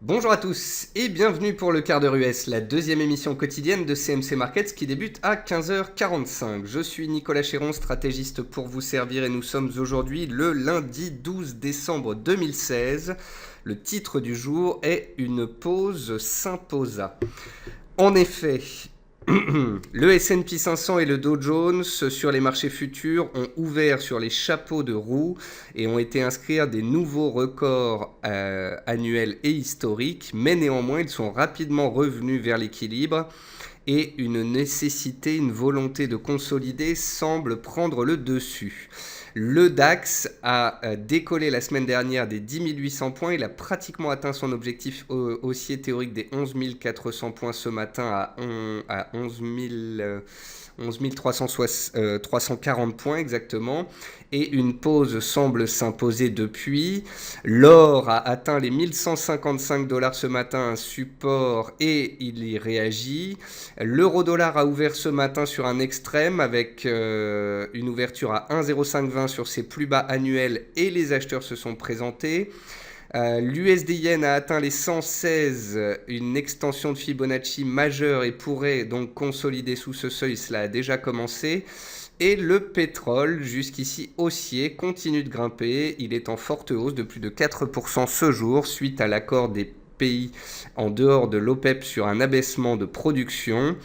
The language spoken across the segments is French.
Bonjour à tous et bienvenue pour le quart d'heure US, la deuxième émission quotidienne de CMC Markets qui débute à 15h45. Je suis Nicolas Chéron, stratégiste pour vous servir et nous sommes aujourd'hui le lundi 12 décembre 2016. Le titre du jour est Une pause s'imposa. En effet, le S&P 500 et le Dow Jones sur les marchés futurs ont ouvert sur les chapeaux de roue et ont été inscrire des nouveaux records annuels et historiques, mais néanmoins ils sont rapidement revenus vers l'équilibre et une nécessité, une volonté de consolider semble prendre le dessus. Le DAX a décollé la semaine dernière des 10 800 points. Il a pratiquement atteint son objectif haussier théorique des 11 400 points ce matin à 11 340 points exactement. Et une pause semble s'imposer depuis. L'or a atteint les 1155 $ ce matin, un support, et il y réagit. L'euro-dollar a ouvert ce matin sur un extrême avec une ouverture à 1,0520 sur ses plus bas annuels et les acheteurs se sont présentés. L'USD Yen a atteint les 116, une extension de Fibonacci majeure et pourrait donc consolider sous ce seuil, cela a déjà commencé. Et le pétrole, jusqu'ici haussier, continue de grimper. Il est en forte hausse de plus de 4% ce jour suite à l'accord des pays en dehors de l'OPEP sur un abaissement de production.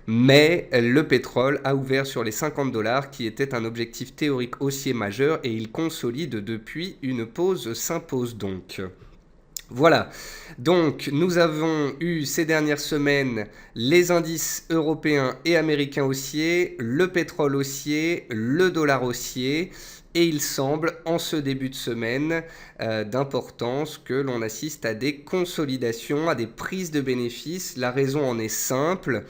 Mais le pétrole a ouvert sur les 50 $ qui était un objectif théorique haussier majeur et il consolide depuis. Une pause s'impose donc. Voilà, donc nous avons eu ces dernières semaines les indices européens et américains haussiers, le pétrole haussier, le dollar haussier, et il semble en ce début de semaine d'importance que l'on assiste à des consolidations, à des prises de bénéfices. La raison en est simple.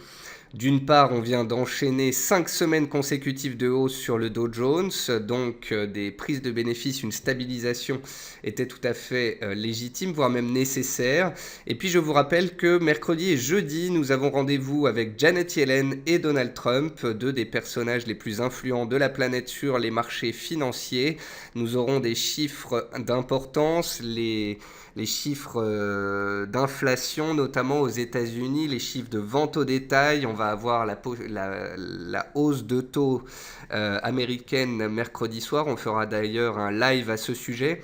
D'une part, on vient d'enchaîner 5 semaines consécutives de hausse sur le Dow Jones, donc des prises de bénéfices, une stabilisation était tout à fait légitime, voire même nécessaire. Et puis je vous rappelle que mercredi et jeudi, nous avons rendez-vous avec Janet Yellen et Donald Trump, deux des personnages les plus influents de la planète sur les marchés financiers. Nous aurons des chiffres d'importance, les chiffres d'inflation, notamment aux États-Unis, les chiffres de vente au détail. On va avoir la hausse de taux américaine mercredi soir. On fera d'ailleurs un live à ce sujet.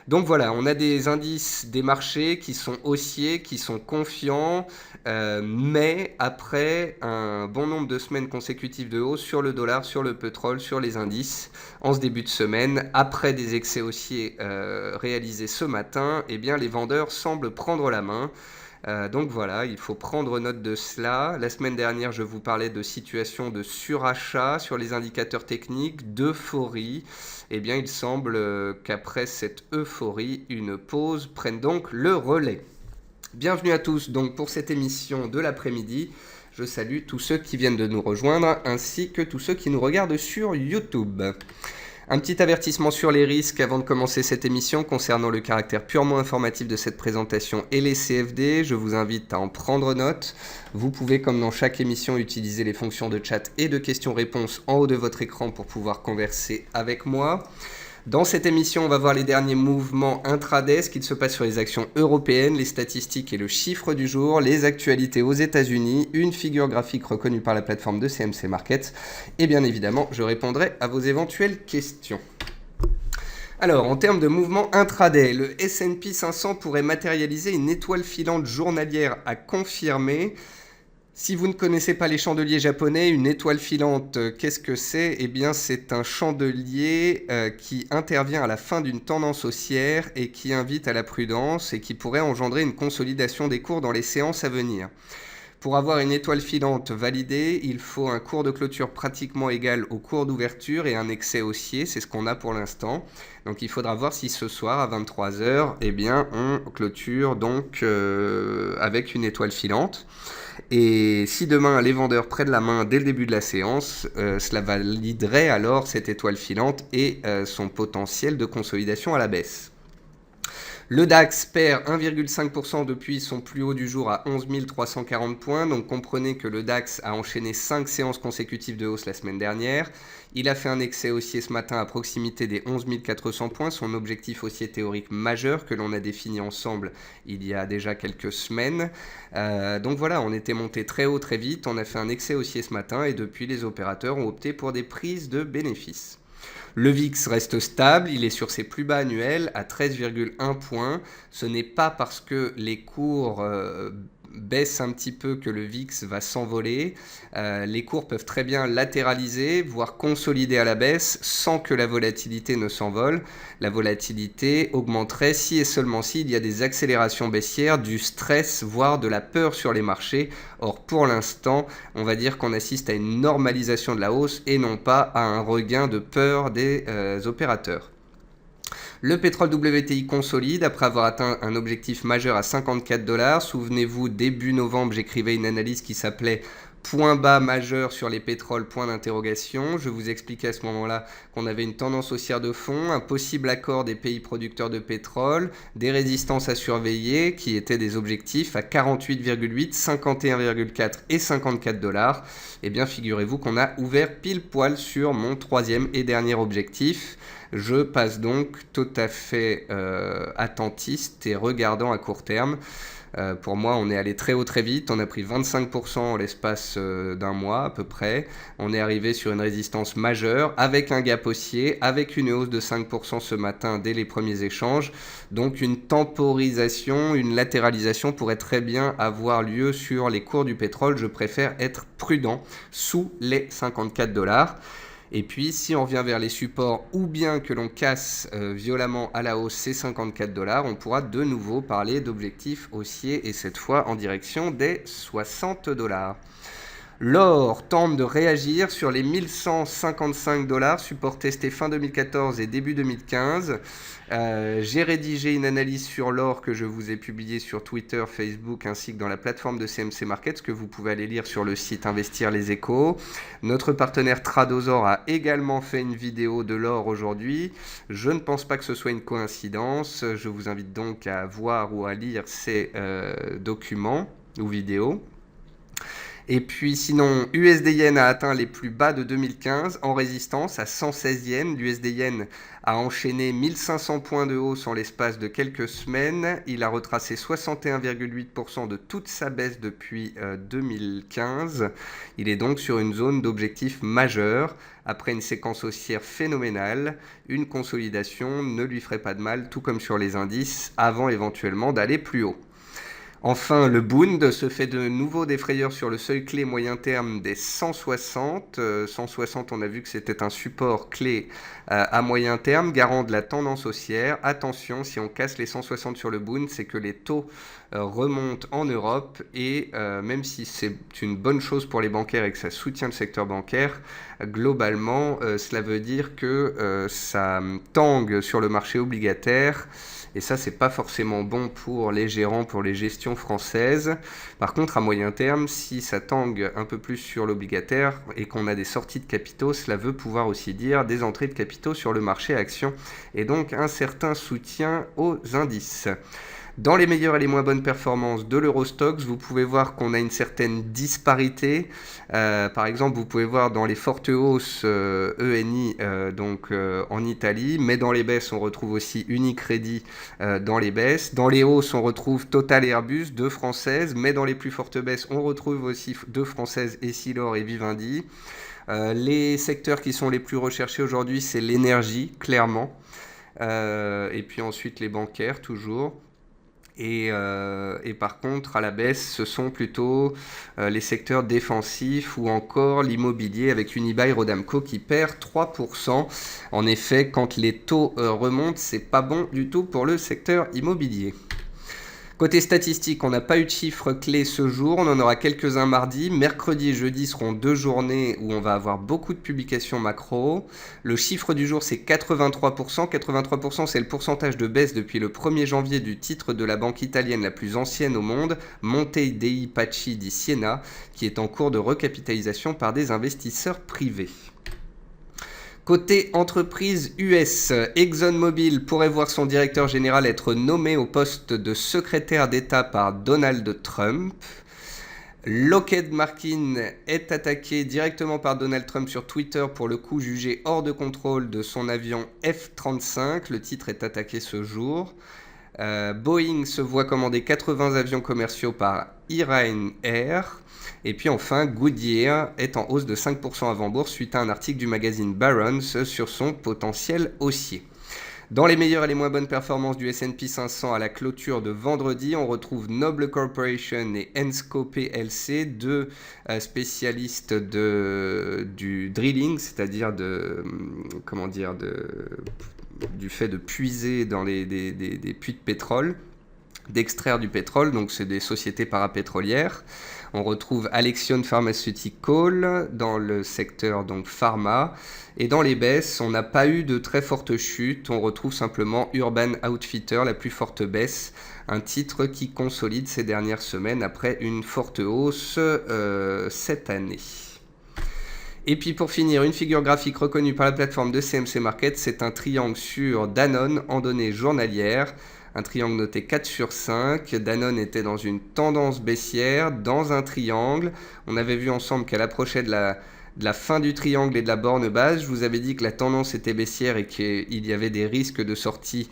Donc voilà, on a des indices des marchés qui sont haussiers, qui sont confiants, mais après un bon nombre de semaines consécutives de hausse sur le dollar, sur le pétrole, sur les indices, en ce début de semaine, après des excès haussiers réalisés ce matin, eh bien les vendeurs semblent prendre la main. Donc voilà, il faut prendre note de cela. La semaine dernière, je vous parlais de situation de surachat sur les indicateurs techniques, d'euphorie. Eh bien, il semble qu'après cette euphorie, une pause prenne donc le relais. Bienvenue à tous donc pour cette émission de l'après-midi. Je salue tous ceux qui viennent de nous rejoindre ainsi que tous ceux qui nous regardent sur YouTube. Un petit avertissement sur les risques avant de commencer cette émission concernant le caractère purement informatif de cette présentation et les CFD. Je vous invite à en prendre note. Vous pouvez, comme dans chaque émission, utiliser les fonctions de chat et de questions-réponses en haut de votre écran pour pouvoir converser avec moi. Dans cette émission, on va voir les derniers mouvements intraday, ce qu'il se passe sur les actions européennes, les statistiques et le chiffre du jour, les actualités aux États-Unis, une figure graphique reconnue par la plateforme de CMC Markets, et bien évidemment, je répondrai à vos éventuelles questions. Alors, en termes de mouvement intraday, le S&P 500 pourrait matérialiser une étoile filante journalière à confirmer. Si vous ne connaissez pas les chandeliers japonais, une étoile filante, qu'est-ce que c'est ? Eh bien, c'est un chandelier qui intervient à la fin d'une tendance haussière et qui invite à la prudence et qui pourrait engendrer une consolidation des cours dans les séances à venir. Pour avoir une étoile filante validée, il faut un cours de clôture pratiquement égal au cours d'ouverture et un excès haussier, c'est ce qu'on a pour l'instant. Donc il faudra voir si ce soir à 23h, eh bien, on clôture donc avec une étoile filante. Et si demain les vendeurs prennent la main dès le début de la séance, cela validerait alors cette étoile filante et son potentiel de consolidation à la baisse. Le DAX perd 1,5% depuis son plus haut du jour à 11 340 points. Donc comprenez que le DAX a enchaîné 5 séances consécutives de hausse la semaine dernière. Il a fait un excès haussier ce matin à proximité des 11 400 points, son objectif haussier théorique majeur que l'on a défini ensemble il y a déjà quelques semaines. Donc voilà, on était monté très haut très vite, on a fait un excès haussier ce matin et depuis les opérateurs ont opté pour des prises de bénéfices. Le VIX reste stable, il est sur ses plus bas annuels à 13,1 points. Ce n'est pas parce que les cours baissent un petit peu que le VIX va s'envoler. Les cours peuvent très bien latéraliser, voire consolider à la baisse sans que la volatilité ne s'envole. La volatilité augmenterait si et seulement s'il y a des accélérations baissières, du stress, voire de la peur sur les marchés. Or, pour l'instant, on va dire qu'on assiste à une normalisation de la hausse et non pas à un regain de peur des opérateurs. Le pétrole WTI consolide après avoir atteint un objectif majeur à 54 $. Souvenez-vous, début novembre, j'écrivais une analyse qui s'appelait point bas majeur sur les pétroles, point d'interrogation. Je vous expliquais à ce moment-là qu'on avait une tendance haussière de fond, un possible accord des pays producteurs de pétrole, des résistances à surveiller qui étaient des objectifs à 48,8, 51,4 et 54 $. Eh bien, figurez-vous qu'on a ouvert pile poil sur mon troisième et dernier objectif. Je passe donc tout à fait attentiste et regardant à court terme. Pour moi, on est allé très haut très vite, on a pris 25% en l'espace d'un mois à peu près. On est arrivé sur une résistance majeure avec un gap haussier, avec une hausse de 5% ce matin dès les premiers échanges. Donc une temporisation, une latéralisation pourrait très bien avoir lieu sur les cours du pétrole. Je préfère être prudent sous les 54 $. Et puis, si on revient vers les supports ou bien que l'on casse violemment à la hausse ces 54 $, on pourra de nouveau parler d'objectifs haussiers et cette fois en direction des 60 $. L'or tente de réagir sur les 1155 $, support testé fin 2014 et début 2015. J'ai rédigé une analyse sur l'or que je vous ai publiée sur Twitter, Facebook ainsi que dans la plateforme de CMC Markets que vous pouvez aller lire sur le site Investir les Échos. Notre partenaire Tradosor a également fait une vidéo de l'or aujourd'hui. Je ne pense pas que ce soit une coïncidence. Je vous invite donc à voir ou à lire ces documents ou vidéos. Et puis sinon, USD-Yen a atteint les plus bas de 2015 en résistance à 116 yens. L'USD-Yen a enchaîné 1500 points de hausse en l'espace de quelques semaines. Il a retracé 61,8% de toute sa baisse depuis 2015. Il est donc sur une zone d'objectif majeur. Après une séquence haussière phénoménale, une consolidation ne lui ferait pas de mal, tout comme sur les indices, avant éventuellement d'aller plus haut. Enfin, le Bund se fait de nouveau des frayeurs sur le seuil clé moyen terme des 160. 160, on a vu que c'était un support clé à moyen terme, garant de la tendance haussière. Attention, si on casse les 160 sur le Bund, c'est que les taux remontent en Europe et même si c'est une bonne chose pour les bancaires et que ça soutient le secteur bancaire, globalement, cela veut dire que ça tangue sur le marché obligataire. Et ça, c'est pas forcément bon pour les gérants, pour les gestions françaises. Par contre, à moyen terme, si ça tangue un peu plus sur l'obligataire et qu'on a des sorties de capitaux, cela veut pouvoir aussi dire des entrées de capitaux sur le marché actions et donc un certain soutien aux indices. Dans les meilleures et les moins bonnes performances de l'Eurostoxx, vous pouvez voir qu'on a une certaine disparité. Par exemple, vous pouvez voir dans les fortes hausses ENI en Italie, mais dans les baisses, on retrouve aussi Unicredit dans les baisses. Dans les hausses, on retrouve Total et Airbus, deux françaises, mais dans les plus fortes baisses, on retrouve aussi deux françaises, Essilor et Vivendi. Les secteurs qui sont les plus recherchés aujourd'hui, c'est l'énergie, clairement. Et puis ensuite les bancaires, toujours. Et par contre, à la baisse, ce sont plutôt les secteurs défensifs ou encore l'immobilier avec Unibail Rodamco qui perd 3%. En effet, quand les taux remontent, c'est pas bon du tout pour le secteur immobilier. Côté statistique, on n'a pas eu de chiffres clés ce jour, on en aura quelques-uns mardi. Mercredi et jeudi seront deux journées où on va avoir beaucoup de publications macro. Le chiffre du jour, c'est 83%. 83%, c'est le pourcentage de baisse depuis le 1er janvier du titre de la banque italienne la plus ancienne au monde, Monte dei Paschi di Siena, qui est en cours de recapitalisation par des investisseurs privés. Côté entreprise US, ExxonMobil pourrait voir son directeur général être nommé au poste de secrétaire d'État par Donald Trump. Lockheed Martin est attaqué directement par Donald Trump sur Twitter pour le coup jugé hors de contrôle de son avion F-35. Le titre est attaqué ce jour. Boeing se voit commander 80 avions commerciaux par Iran Air. Et puis enfin, Goodyear est en hausse de 5% avant bourse suite à un article du magazine Barron's sur son potentiel haussier. Dans les meilleures et les moins bonnes performances du S&P 500 à la clôture de vendredi, on retrouve Noble Corporation et Ensco PLC, deux spécialistes du drilling, c'est-à-dire du fait de puiser dans des puits de pétrole, d'extraire du pétrole, donc c'est des sociétés parapétrolières. On retrouve Alexion Pharmaceutical dans le secteur donc pharma. Et dans les baisses, on n'a pas eu de très forte chute. On retrouve simplement Urban Outfitter, la plus forte baisse, un titre qui consolide ces dernières semaines après une forte hausse cette année. Et puis pour finir, une figure graphique reconnue par la plateforme de CMC Market, c'est un triangle sur Danone en données journalières. Un triangle noté 4 sur 5. Danone était dans une tendance baissière, dans un triangle. On avait vu ensemble qu'elle approchait de la fin du triangle et de la borne basse. Je vous avais dit que la tendance était baissière et qu'il y avait des risques de sortie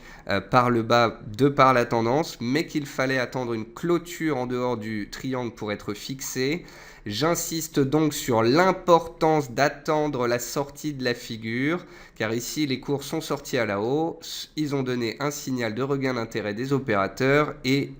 par le bas de par la tendance, mais qu'il fallait attendre une clôture en dehors du triangle pour être fixé. J'insiste donc sur l'importance d'attendre la sortie de la figure, car ici les cours sont sortis à la hausse, ils ont donné un signal de regain d'intérêt des opérateurs et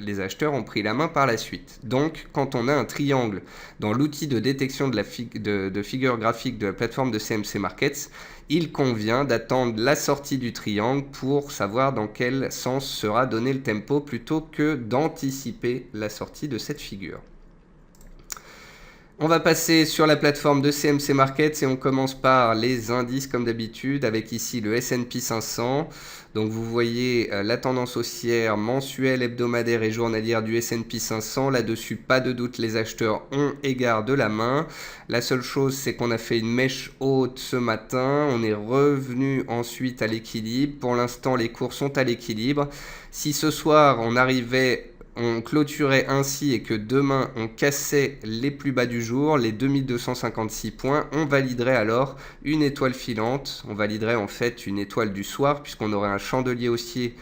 les acheteurs ont pris la main par la suite. Donc quand on a un triangle dans l'outil de détection de figures graphiques de la plateforme de CMC Markets, il convient d'attendre la sortie du triangle pour savoir dans quel sens sera donné le tempo plutôt que d'anticiper la sortie de cette figure. On va passer sur la plateforme de CMC Markets et on commence par les indices comme d'habitude avec ici le S&P 500. Donc vous voyez la tendance haussière mensuelle, hebdomadaire et journalière du S&P 500. Là-dessus, pas de doute, les acheteurs ont égard de la main. La seule chose, c'est qu'on a fait une mèche haute ce matin. On est revenu ensuite à l'équilibre. Pour l'instant, les cours sont à l'équilibre. Si ce soir, on clôturait ainsi et que demain on cassait les plus bas du jour, les 2256 points, on validerait alors une étoile filante, on validerait en fait une étoile du soir puisqu'on aurait un chandelier haussier,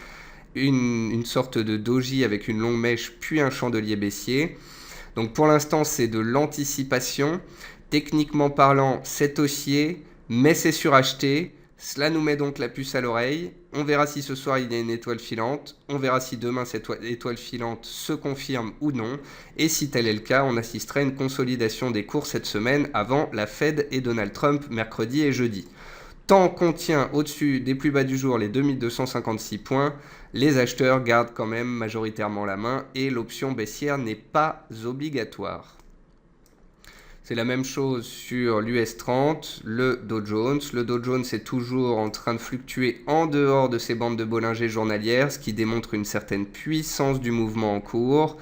une sorte de doji avec une longue mèche puis un chandelier baissier. Donc pour l'instant c'est de l'anticipation, techniquement parlant c'est haussier mais c'est suracheté. Cela nous met donc la puce à l'oreille. On verra si ce soir il y a une étoile filante. On verra si demain cette étoile filante se confirme ou non. Et si tel est le cas, on assisterait à une consolidation des cours cette semaine avant la Fed et Donald Trump mercredi et jeudi. Tant qu'on tient au-dessus des plus bas du jour les 2256 points, les acheteurs gardent quand même majoritairement la main et l'option baissière n'est pas obligatoire. C'est la même chose sur l'US 30, le Dow Jones. Le Dow Jones est toujours en train de fluctuer en dehors de ces bandes de Bollinger journalières, ce qui démontre une certaine puissance du mouvement en cours.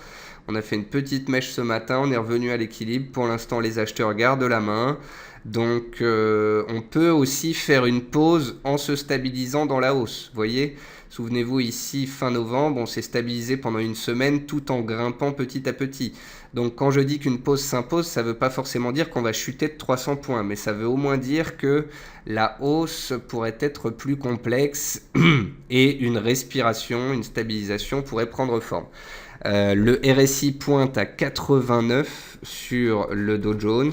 On a fait une petite mèche ce matin, on est revenu à l'équilibre. Pour l'instant, les acheteurs gardent la main. Donc, on peut aussi faire une pause en se stabilisant dans la hausse. Vous voyez ? Souvenez-vous, ici, fin novembre, on s'est stabilisé pendant une semaine tout en grimpant petit à petit. Donc quand je dis qu'une pause s'impose, ça ne veut pas forcément dire qu'on va chuter de 300 points, mais ça veut au moins dire que la hausse pourrait être plus complexe et une respiration, une stabilisation pourrait prendre forme. Le RSI pointe à 89 sur le Dow Jones.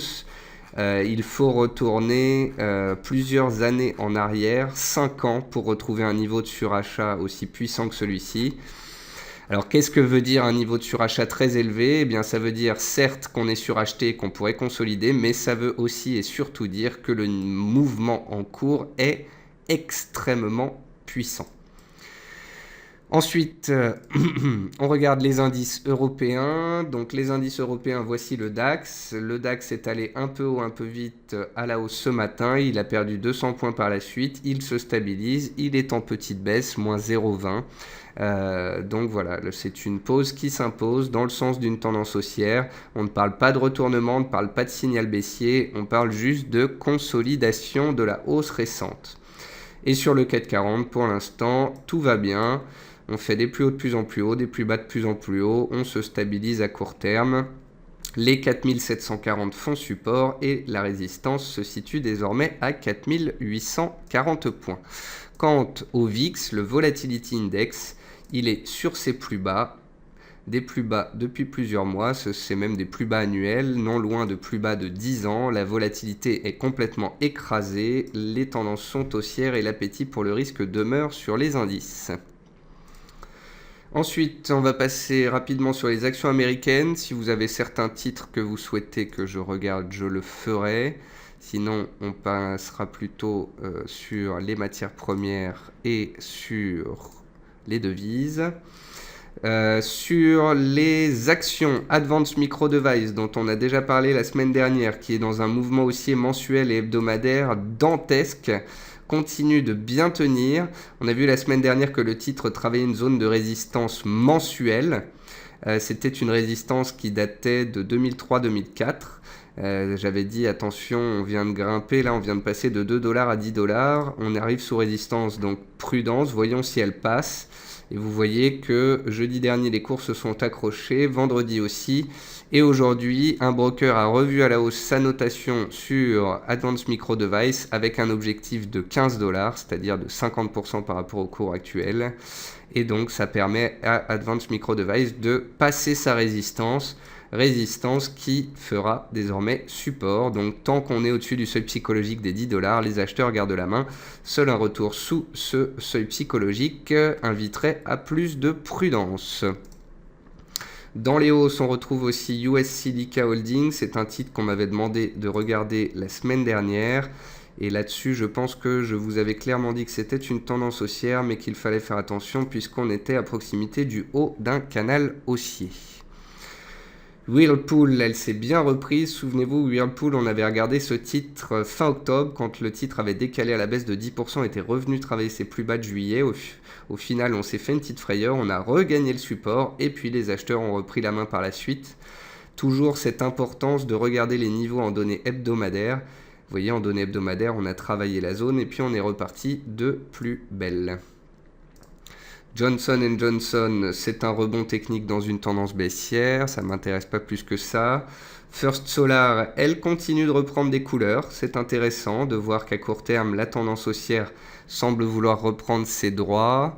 Il faut retourner plusieurs années en arrière, 5 ans, pour retrouver un niveau de surachat aussi puissant que celui-ci. Alors qu'est-ce que veut dire un niveau de surachat très élevé ? Eh bien ça veut dire certes qu'on est suracheté et qu'on pourrait consolider, mais ça veut aussi et surtout dire que le mouvement en cours est extrêmement puissant. Ensuite, on regarde les indices européens. Donc les indices européens, voici le DAX. Le DAX est allé un peu haut, un peu vite à la hausse ce matin. Il a perdu 200 points par la suite. Il se stabilise. Il est en petite baisse, moins 0,20. Donc voilà, c'est une pause qui s'impose dans le sens d'une tendance haussière. On ne parle pas de retournement, on ne parle pas de signal baissier. On parle juste de consolidation de la hausse récente. Et sur le CAC 40, pour l'instant, tout va bien. On fait des plus hauts de plus en plus haut, des plus bas de plus en plus haut. On se stabilise à court terme. Les 4740 font support et la résistance se situe désormais à 4840 points. Quant au VIX, le Volatility Index, il est sur ses plus bas. Des plus bas depuis plusieurs mois, c'est même des plus bas annuels, non loin de plus bas de 10 ans. La volatilité est complètement écrasée, les tendances sont haussières et l'appétit pour le risque demeure sur les indices. Ensuite, on va passer rapidement sur les actions américaines. Si vous avez certains titres que vous souhaitez que je regarde, je le ferai. Sinon, on passera plutôt sur les matières premières et sur les devises. Sur les actions Advanced Micro Device dont on a déjà parlé la semaine dernière, qui est dans un mouvement haussier mensuel et hebdomadaire dantesque, continue de bien tenir. On a vu la semaine dernière que le titre travaillait une zone de résistance mensuelle. C'était une résistance qui datait de 2003-2004. J'avais dit attention, on vient de grimper, là on vient de passer de 2 $ à 10 $. On arrive sous résistance, donc prudence, voyons si elle passe. Et vous voyez que jeudi dernier, les cours se sont accrochés, vendredi aussi. Et aujourd'hui, un broker a revu à la hausse sa notation sur Advanced Micro Device avec un objectif de 15 $, c'est-à-dire de 50% par rapport au cours actuel. Et donc, ça permet à Advanced Micro Device de passer sa résistance qui fera désormais support. Donc tant qu'on est au-dessus du seuil psychologique des 10 $, les acheteurs gardent la main. Seul un retour sous ce seuil psychologique inviterait à plus de prudence. Dans les hausses, on retrouve aussi US Silica Holdings. C'est un titre qu'on m'avait demandé de regarder la semaine dernière. Et là-dessus, je pense que je vous avais clairement dit que c'était une tendance haussière, mais qu'il fallait faire attention puisqu'on était à proximité du haut d'un canal haussier. Whirlpool, elle s'est bien reprise. Souvenez-vous, Whirlpool, on avait regardé ce titre fin octobre, quand le titre avait décalé à la baisse de 10%, était revenu travailler ses plus bas de juillet. Au final, on s'est fait une petite frayeur, on a regagné le support, et puis les acheteurs ont repris la main par la suite. Toujours cette importance de regarder les niveaux en données hebdomadaires. Vous voyez, en données hebdomadaires, on a travaillé la zone, et puis on est reparti de plus belle. Johnson & Johnson, c'est un rebond technique dans une tendance baissière, ça ne m'intéresse pas plus que ça. First Solar, elle continue de reprendre des couleurs, c'est intéressant de voir qu'à court terme, la tendance haussière semble vouloir reprendre ses droits.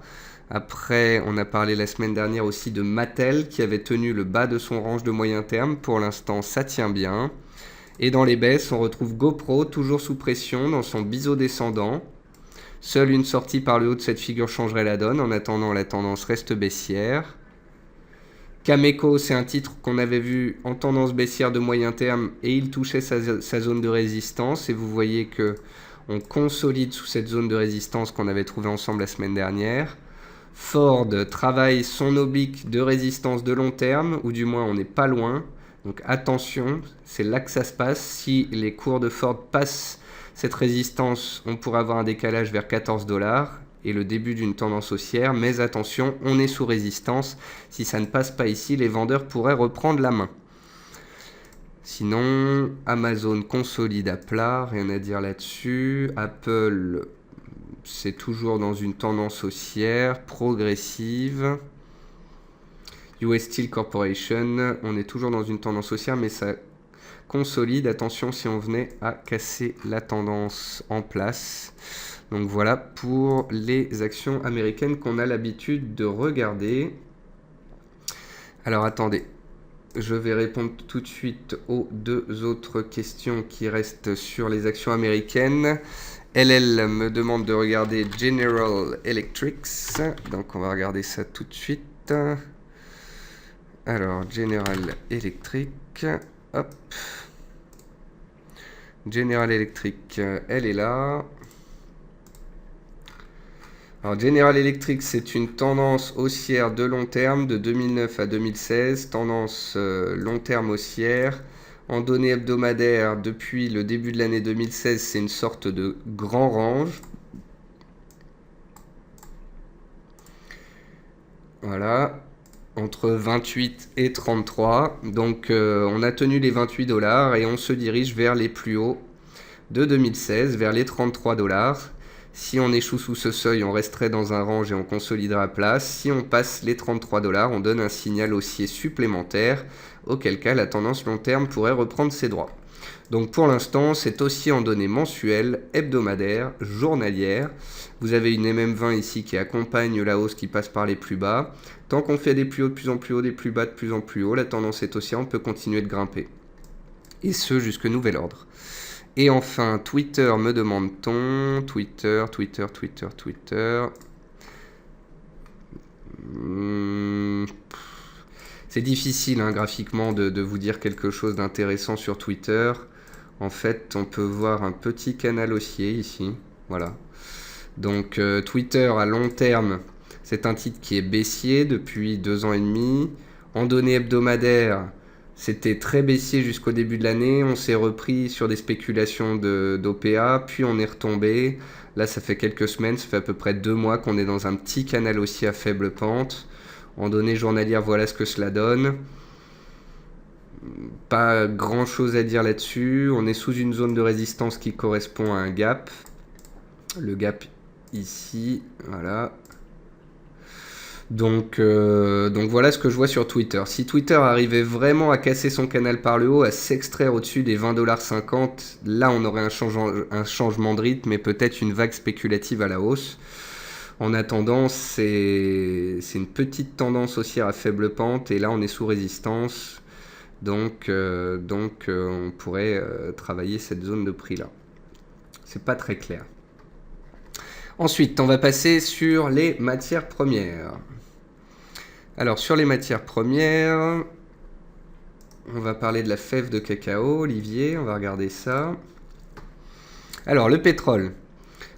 Après, on a parlé la semaine dernière aussi de Mattel qui avait tenu le bas de son range de moyen terme, pour l'instant ça tient bien. Et dans les baisses, on retrouve GoPro, toujours sous pression dans son biseau descendant. Seule une sortie par le haut de cette figure changerait la donne. En attendant, la tendance reste baissière. Cameco, c'est un titre qu'on avait vu en tendance baissière de moyen terme et il touchait sa zone de résistance. Et vous voyez que on consolide sous cette zone de résistance qu'on avait trouvée ensemble la semaine dernière. Ford travaille son oblique de résistance de long terme, ou du moins on n'est pas loin. Donc attention, c'est là que ça se passe. Si les cours de Ford passent cette résistance, on pourrait avoir un décalage vers 14 $ et le début d'une tendance haussière. Mais attention, on est sous résistance. Si ça ne passe pas ici, les vendeurs pourraient reprendre la main. Sinon, Amazon consolide à plat, rien à dire là-dessus. Apple, c'est toujours dans une tendance haussière, progressive. US Steel Corporation, on est toujours dans une tendance haussière, mais ça consolide. Attention si on venait à casser la tendance en place. Donc voilà pour les actions américaines qu'on a l'habitude de regarder. Alors attendez, je vais répondre tout de suite aux deux autres questions qui restent sur les actions américaines. LL me demande de regarder General Electric, donc on va regarder ça tout de suite. Alors General Electric, hop. General Electric, elle est là. Alors General Electric, c'est une tendance haussière de long terme de 2009 à 2016, tendance long terme haussière. En données hebdomadaires, depuis le début de l'année 2016, c'est une sorte de grand range. Voilà, entre 28 et 33. Donc on a tenu les 28 dollars et on se dirige vers les plus hauts de 2016, vers les 33 dollars. Si on échoue sous ce seuil, on resterait dans un range et on consolidera la place. Si on passe les 33 dollars, on donne un signal haussier supplémentaire, auquel cas la tendance long terme pourrait reprendre ses droits. Donc pour l'instant, c'est aussi en données mensuelles, hebdomadaires, journalières. Vous avez une MM20 ici qui accompagne la hausse qui passe par les plus bas. Tant qu'on fait des plus hauts de plus en plus haut, des plus bas de plus en plus haut, la tendance est haussière, on peut continuer de grimper. Et ce, jusque nouvel ordre. Et enfin, Twitter, me demande-t-on. Twitter. C'est difficile hein, graphiquement de vous dire quelque chose d'intéressant sur Twitter. En fait, on peut voir un petit canal haussier ici. Voilà. Donc Twitter à long terme, c'est un titre qui est baissier depuis 2 ans et demi. En données hebdomadaires, c'était très baissier jusqu'au début de l'année. On s'est repris sur des spéculations d'OPA, puis on est retombé. Là, ça fait quelques semaines, ça fait à peu près 2 mois qu'on est dans un petit canal haussier à faible pente. En données journalières, voilà ce que cela donne. Pas grand chose à dire là-dessus. On est sous une zone de résistance qui correspond à un gap. Le gap ici, voilà. Donc voilà ce que je vois sur Twitter. Si Twitter arrivait vraiment à casser son canal par le haut, à s'extraire au-dessus des 20,50 $, là on aurait un changement de rythme et peut-être une vague spéculative à la hausse. En attendant, c'est une petite tendance haussière à faible pente et là on est sous résistance. Donc on pourrait travailler cette zone de prix là. C'est pas très clair. Ensuite, on va passer sur les matières premières. Alors, sur les matières premières, on va parler de la fève de cacao, Olivier, on va regarder ça. Alors, le pétrole.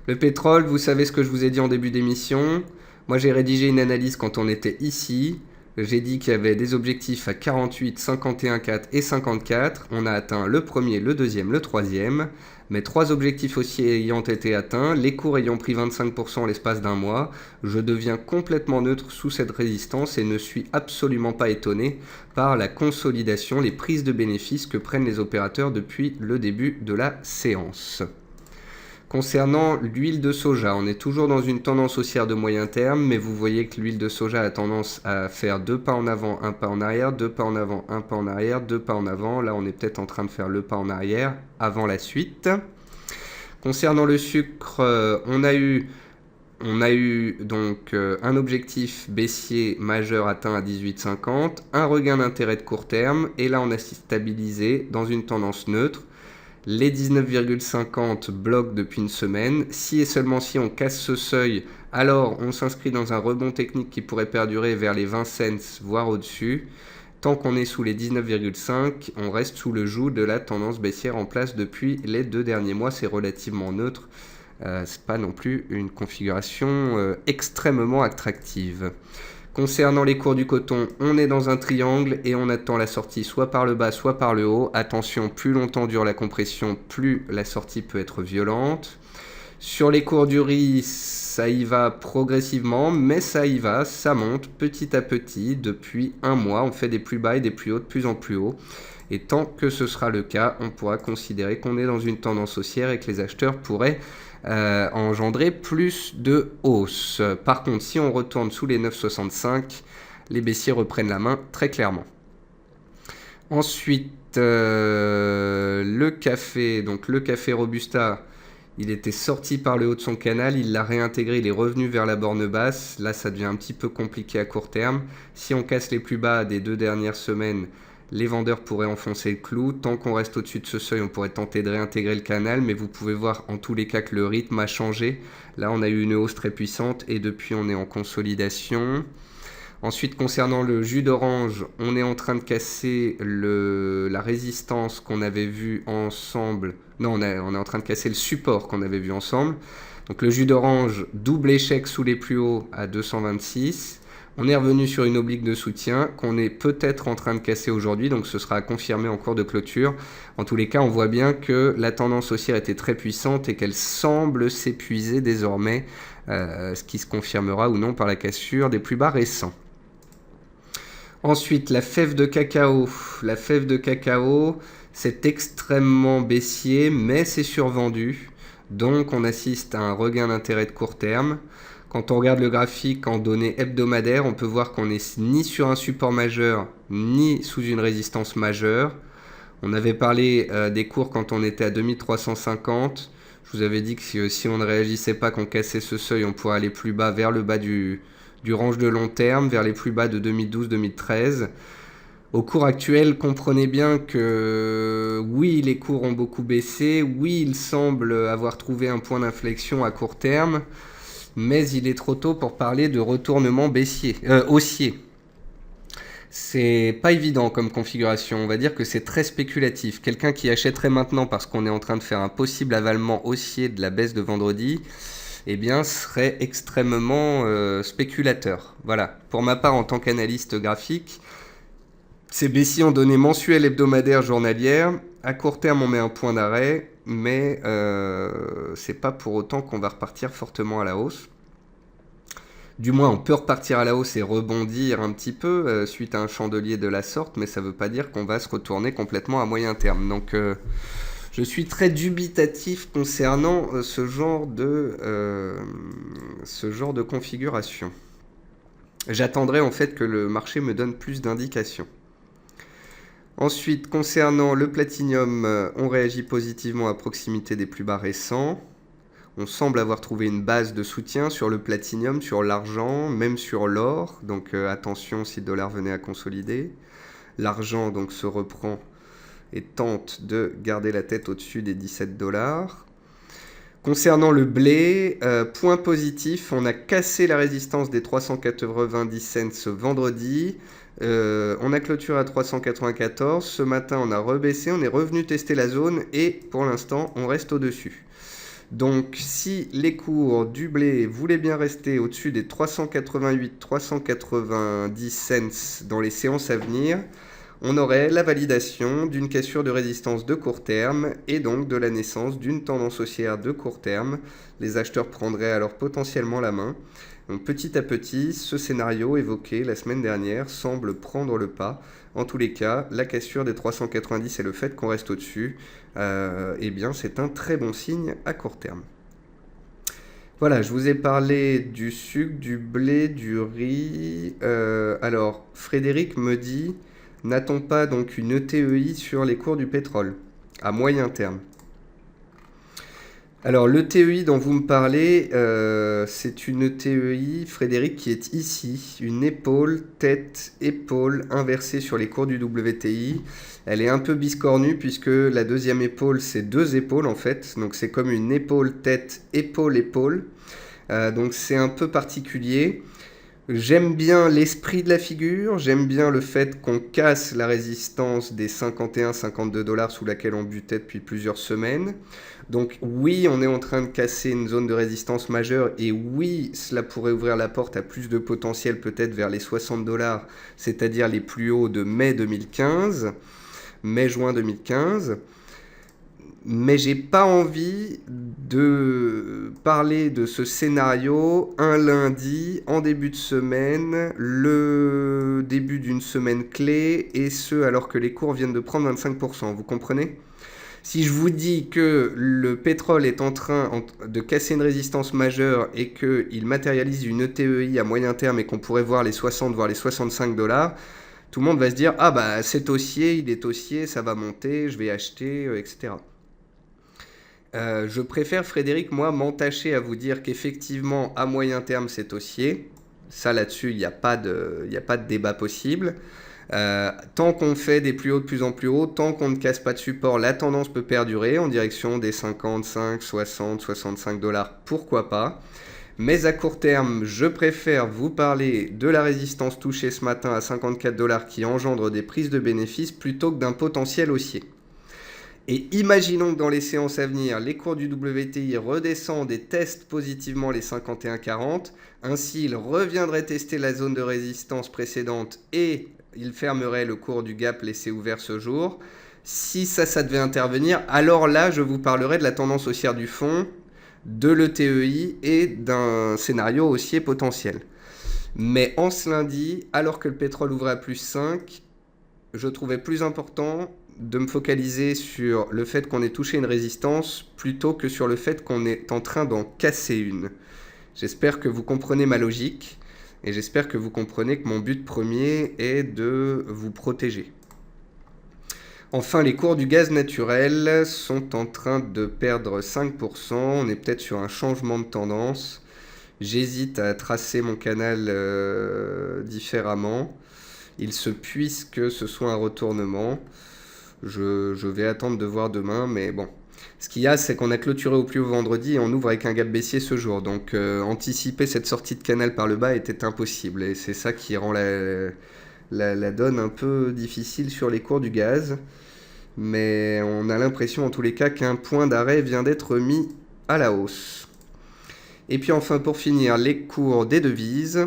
Le pétrole, vous savez ce que je vous ai dit en début d'émission. Moi, j'ai rédigé une analyse quand on était ici. J'ai dit qu'il y avait des objectifs à 48, 51,4 et 54. On a atteint le premier, le deuxième, le troisième. Mais 3 objectifs aussi ayant été atteints, les cours ayant pris 25% en l'espace d'un mois, je deviens complètement neutre sous cette résistance et ne suis absolument pas étonné par la consolidation, les prises de bénéfices que prennent les opérateurs depuis le début de la séance. Concernant l'huile de soja, on est toujours dans une tendance haussière de moyen terme, mais vous voyez que l'huile de soja a tendance à faire 2 pas en avant, 1 pas en arrière, 2 pas en avant, 1 pas en arrière, 2 pas en avant. Là, on est peut-être en train de faire le pas en arrière avant la suite. Concernant le sucre, on a eu donc un objectif baissier majeur atteint à 18,50, un regain d'intérêt de court terme, et là, on a stabilisé dans une tendance neutre. Les 19,50 bloquent depuis une semaine. Si et seulement si on casse ce seuil, alors on s'inscrit dans un rebond technique qui pourrait perdurer vers les 20 cents, voire au-dessus. Tant qu'on est sous les 19,5, on reste sous le joug de la tendance baissière en place depuis les 2 derniers mois. C'est relativement neutre. C'est pas non plus une configuration extrêmement attractive. Concernant les cours du coton, on est dans un triangle et on attend la sortie soit par le bas, soit par le haut. Attention, plus longtemps dure la compression, plus la sortie peut être violente. Sur les cours du riz, ça y va progressivement, mais ça y va, ça monte petit à petit. Depuis un mois, on fait des plus bas et des plus hauts de plus en plus haut. Et tant que ce sera le cas, on pourra considérer qu'on est dans une tendance haussière et que les acheteurs pourraient engendrer plus de hausse. Par contre, si on retourne sous les 9,65, les baissiers reprennent la main très clairement. Ensuite, le café, donc le café Robusta, il était sorti par le haut de son canal, il l'a réintégré, il est revenu vers la borne basse. Là, ça devient un petit peu compliqué à court terme. Si on casse les plus bas des 2 dernières semaines, les vendeurs pourraient enfoncer le clou. Tant qu'on reste au-dessus de ce seuil, on pourrait tenter de réintégrer le canal, mais vous pouvez voir en tous les cas que le rythme a changé. Là, on a eu une hausse très puissante et depuis, on est en consolidation. Ensuite, concernant le jus d'orange, on est en train de casser la résistance qu'on avait vue ensemble. Non, on est en train de casser le support qu'on avait vu ensemble. Donc le jus d'orange, double échec sous les plus hauts à 226. On est revenu sur une oblique de soutien qu'on est peut-être en train de casser aujourd'hui, donc ce sera à confirmer en cours de clôture. En tous les cas, on voit bien que la tendance haussière était très puissante et qu'elle semble s'épuiser désormais, ce qui se confirmera ou non par la cassure des plus bas récents. Ensuite, la fève de cacao. La fève de cacao, c'est extrêmement baissier, mais c'est survendu. Donc on assiste à un regain d'intérêt de court terme. Quand on regarde le graphique en données hebdomadaires, on peut voir qu'on n'est ni sur un support majeur, ni sous une résistance majeure. On avait parlé des cours quand on était à 2350. Je vous avais dit que si on ne réagissait pas, qu'on cassait ce seuil, on pourrait aller plus bas, vers le bas du range de long terme, vers les plus bas de 2012-2013. Au cours actuel, comprenez bien que oui, les cours ont beaucoup baissé, oui, il semble avoir trouvé un point d'inflexion à court terme, mais il est trop tôt pour parler de retournement haussier. C'est pas évident comme configuration, on va dire que c'est très spéculatif. Quelqu'un qui achèterait maintenant parce qu'on est en train de faire un possible avalement haussier de la baisse de vendredi, eh bien, serait extrêmement spéculateur. Voilà, pour ma part en tant qu'analyste graphique, c'est baissier en données mensuelles, hebdomadaires, journalières. À court terme, on met un point d'arrêt, mais c'est pas pour autant qu'on va repartir fortement à la hausse. Du moins, on peut repartir à la hausse et rebondir un petit peu suite à un chandelier de la sorte, mais ça ne veut pas dire qu'on va se retourner complètement à moyen terme. Donc, je suis très dubitatif concernant ce genre de configuration. J'attendrai en fait que le marché me donne plus d'indications. Ensuite, concernant le platinium, on réagit positivement à proximité des plus bas récents. On semble avoir trouvé une base de soutien sur le platinium, sur l'argent, même sur l'or. Donc attention si le dollar venait à consolider. L'argent donc se reprend et tente de garder la tête au-dessus des 17 $. Concernant le blé, point positif, on a cassé la résistance des 390 cents ce vendredi. On a clôturé à 394. Ce matin, on a rebaissé, on est revenu tester la zone et pour l'instant, on reste au-dessus. Donc, si les cours du blé voulaient bien rester au-dessus des 388-390 cents dans les séances à venir, on aurait la validation d'une cassure de résistance de court terme et donc de la naissance d'une tendance haussière de court terme. Les acheteurs prendraient alors potentiellement la main. Donc petit à petit, ce scénario évoqué la semaine dernière semble prendre le pas. En tous les cas, la cassure des 390 et le fait qu'on reste au-dessus, eh bien c'est un très bon signe à court terme. Voilà, je vous ai parlé du sucre, du blé, du riz. Alors, Frédéric me dit, n'a-t-on pas donc une ETEI sur les cours du pétrole à moyen terme? Alors, l'ETEI dont vous me parlez, c'est une ETEI, Frédéric, qui est ici, une épaule, tête, épaule inversée sur les cours du WTI. Elle est un peu biscornue puisque la deuxième épaule, c'est deux épaules en fait. Donc, c'est comme une épaule, tête, épaule, épaule. Donc, c'est un peu particulier. J'aime bien l'esprit de la figure, j'aime bien le fait qu'on casse la résistance des 51-52 $ sous laquelle on butait depuis plusieurs semaines. Donc oui, on est en train de casser une zone de résistance majeure et oui, cela pourrait ouvrir la porte à plus de potentiel peut-être vers les 60 $, c'est-à-dire les plus hauts de mai-juin 2015. Mais j'ai pas envie de parler de ce scénario un lundi, en début de semaine, le début d'une semaine clé, et ce alors que les cours viennent de prendre 25%, vous comprenez ? Si je vous dis que le pétrole est en train de casser une résistance majeure et qu'il matérialise une ETEI à moyen terme et qu'on pourrait voir les 60 voire les 65 $, tout le monde va se dire « Ah bah c'est haussier, il est haussier, ça va monter, je vais acheter, etc. » Je préfère, Frédéric, moi, m'entacher à vous dire qu'effectivement, à moyen terme, c'est haussier. Ça, là-dessus, il n'y a pas de débat possible. Tant qu'on fait des plus hauts de plus en plus hauts, tant qu'on ne casse pas de support, la tendance peut perdurer en direction des 55, 60, 65 $, pourquoi pas. Mais à court terme, je préfère vous parler de la résistance touchée ce matin à 54 $ qui engendre des prises de bénéfices plutôt que d'un potentiel haussier. Et imaginons que dans les séances à venir, les cours du WTI redescendent et testent positivement les 51,40. Ainsi, il reviendrait tester la zone de résistance précédente et il fermerait le cours du gap laissé ouvert ce jour. Si ça devait intervenir, alors là, je vous parlerai de la tendance haussière du fond, de l'ETEI et d'un scénario haussier potentiel. Mais en ce lundi, alors que le pétrole ouvrait à plus 5, je trouvais plus important de me focaliser sur le fait qu'on ait touché une résistance plutôt que sur le fait qu'on est en train d'en casser une. J'espère que vous comprenez ma logique et j'espère que vous comprenez que mon but premier est de vous protéger. Enfin, les cours du gaz naturel sont en train de perdre 5%. On est peut-être sur un changement de tendance. J'hésite à tracer mon canal différemment. Il se puisse que ce soit un retournement. Je vais attendre de voir demain, mais bon. Ce qu'il y a, c'est qu'on a clôturé au plus haut vendredi et on ouvre avec un gap baissier ce jour. Donc anticiper cette sortie de canal par le bas était impossible. Et c'est ça qui rend la donne un peu difficile sur les cours du gaz. Mais on a l'impression en tous les cas qu'un point d'arrêt vient d'être mis à la hausse. Et puis enfin pour finir, les cours des devises.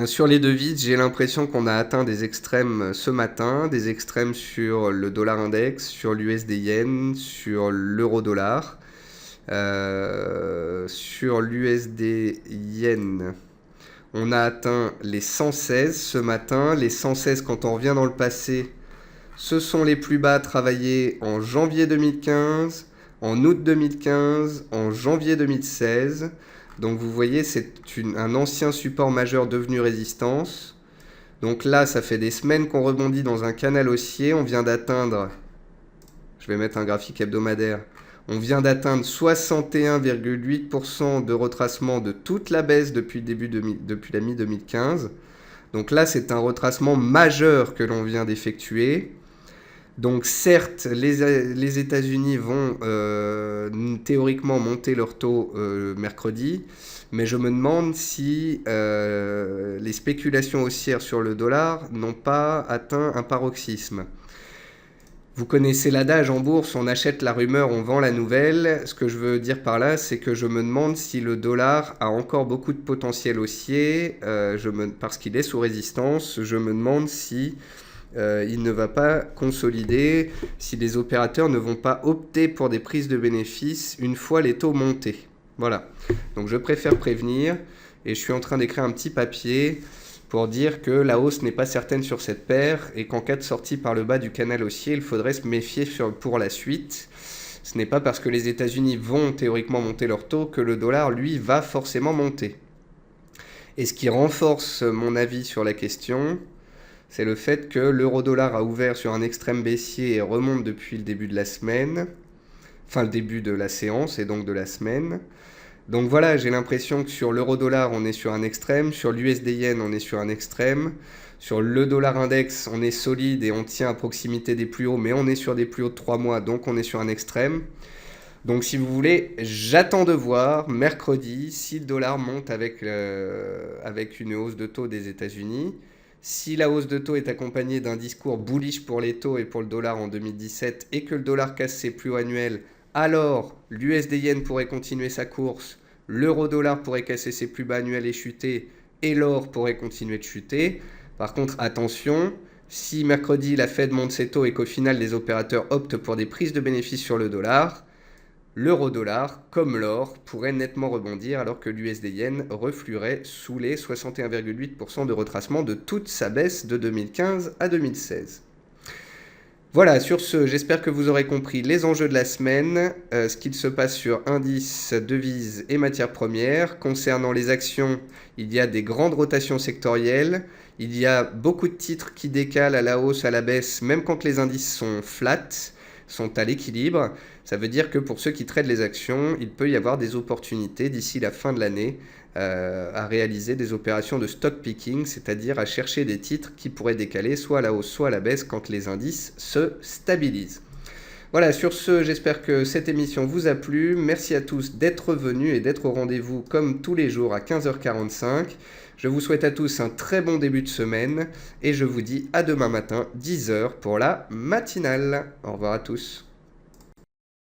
Sur les devises, j'ai l'impression qu'on a atteint des extrêmes ce matin, des extrêmes sur le dollar index, sur l'USD yen, sur l'euro dollar. Sur l'USD yen, on a atteint les 116 ce matin. Les 116, quand on revient dans le passé, ce sont les plus bas travaillés en janvier 2015, en août 2015, en janvier 2016. Donc vous voyez, c'est un ancien support majeur devenu résistance. Donc là, ça fait des semaines qu'on rebondit dans un canal haussier. On vient d'atteindre, je vais mettre un graphique hebdomadaire, on vient d'atteindre 61,8% de retracement de toute la baisse depuis la mi-2015. Donc là, c'est un retracement majeur que l'on vient d'effectuer. Donc certes, les États-Unis vont théoriquement monter leur taux mercredi, mais je me demande si les spéculations haussières sur le dollar n'ont pas atteint un paroxysme. Vous connaissez l'adage en bourse, on achète la rumeur, on vend la nouvelle. Ce que je veux dire par là, c'est que je me demande si le dollar a encore beaucoup de potentiel haussier, parce qu'il est sous résistance. Je me demande si il ne va pas consolider, si les opérateurs ne vont pas opter pour des prises de bénéfices une fois les taux montés. Voilà. Donc je préfère prévenir et je suis en train d'écrire un petit papier pour dire que la hausse n'est pas certaine sur cette paire et qu'en cas de sortie par le bas du canal haussier, il faudrait se méfier pour la suite. Ce n'est pas parce que les États-Unis vont théoriquement monter leur taux que le dollar, lui, va forcément monter. Et ce qui renforce mon avis sur la question, c'est le fait que l'euro-dollar a ouvert sur un extrême baissier et remonte depuis le début de la semaine, enfin le début de la séance et donc de la semaine. Donc voilà, j'ai l'impression que sur l'euro-dollar, on est sur un extrême, sur l'USD yen, on est sur un extrême, sur le dollar index, on est solide et on tient à proximité des plus hauts, mais on est sur des plus hauts de 3 mois, donc on est sur un extrême. Donc si vous voulez, j'attends de voir mercredi si le dollar monte avec une hausse de taux des États-Unis. Si la hausse de taux est accompagnée d'un discours bullish pour les taux et pour le dollar en 2017 et que le dollar casse ses plus hauts annuels, alors l'USD yen pourrait continuer sa course, l'euro-dollar pourrait casser ses plus bas annuels et chuter, et l'or pourrait continuer de chuter. Par contre, attention, si mercredi la Fed monte ses taux et qu'au final les opérateurs optent pour des prises de bénéfices sur le dollar, l'euro-dollar, comme l'or, pourrait nettement rebondir alors que l'USD yen refluerait sous les 61,8% de retracement de toute sa baisse de 2015 à 2016. Voilà, sur ce, j'espère que vous aurez compris les enjeux de la semaine, ce qu'il se passe sur indices, devises et matières premières. Concernant les actions, il y a des grandes rotations sectorielles, il y a beaucoup de titres qui décalent à la hausse, à la baisse, même quand les indices sont flat, sont à l'équilibre. Ça veut dire que pour ceux qui tradent les actions, il peut y avoir des opportunités d'ici la fin de l'année à réaliser des opérations de stock picking, c'est-à-dire à chercher des titres qui pourraient décaler soit à la hausse, soit à la baisse quand les indices se stabilisent. Voilà, sur ce, j'espère que cette émission vous a plu. Merci à tous d'être venus et d'être au rendez-vous comme tous les jours à 15h45. Je vous souhaite à tous un très bon début de semaine et je vous dis à demain matin 10h pour la matinale. Au revoir à tous.